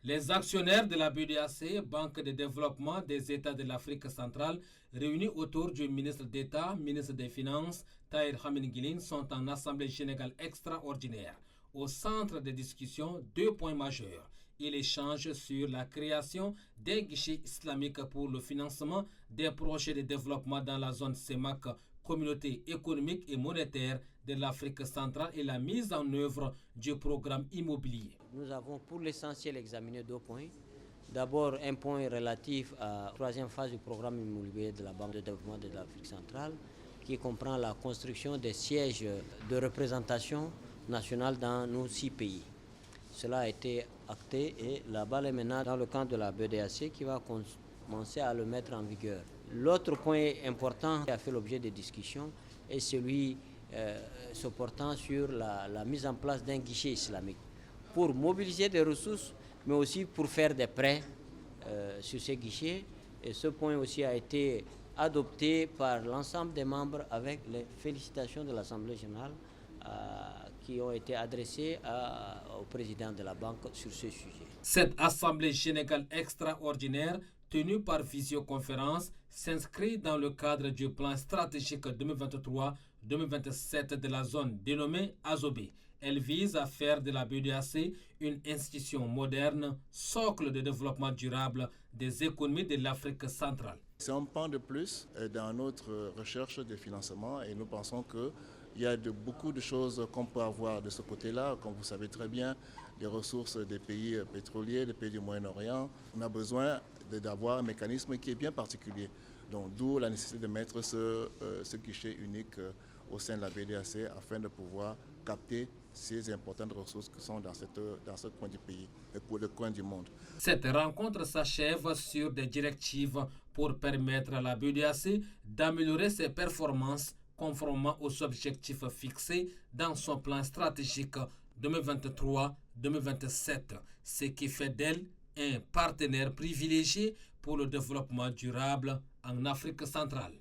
Les actionnaires de la BEDEAC, Banque de développement des États de l'Afrique centrale, réunis autour du ministre d'État, ministre des Finances, Tahir Hamidine Guilin, sont en assemblée générale extraordinaire. Au centre des discussions, 2 points majeurs. Il échange sur la création d'un guichet islamique pour le financement des projets de développement dans la zone CEMAC, Communauté économique et monétaire de l'Afrique centrale, et la mise en œuvre du programme immobilier. Nous avons pour l'essentiel examiné 2 points. D'abord, un point relatif à la 3e phase du programme immobilier de la Banque de développement de l'Afrique centrale, qui comprend la construction des sièges de représentation nationale dans nos 6 pays. Cela a été acté et la balle est maintenant dans le camp de la BEDEAC qui va commencer à le mettre en vigueur. L'autre point important qui a fait l'objet des discussions est celui se portant sur la mise en place d'un guichet islamique pour mobiliser des ressources, mais aussi pour faire des prêts sur ces guichets. Et ce point aussi a été adopté par l'ensemble des membres avec les félicitations de l'Assemblée générale qui ont été adressées au président de la banque sur ce sujet. Cette Assemblée générale extraordinaire tenue par visioconférence s'inscrit dans le cadre du plan stratégique 2023-2027 de la zone dénommée Azobé. Elle vise à faire de la BEDEAC une institution moderne, socle de développement durable des économies de l'Afrique centrale. C'est un pan de plus dans notre recherche de financement et nous pensons qu'il y a beaucoup de choses qu'on peut avoir de ce côté-là. Comme vous savez très bien, les ressources des pays pétroliers, des pays du Moyen-Orient, on a besoin d'avoir un mécanisme qui est bien particulier. Donc d'où la nécessité de mettre ce guichet unique au sein de la BEDEAC afin de pouvoir capter ces importantes ressources qui sont dans ce coin du pays et pour le coin du monde. Cette rencontre s'achève sur des directives pour permettre à la BEDEAC d'améliorer ses performances conformément aux objectifs fixés dans son plan stratégique 2023-2027, ce qui fait d'elle un partenaire privilégié pour le développement durable en Afrique centrale.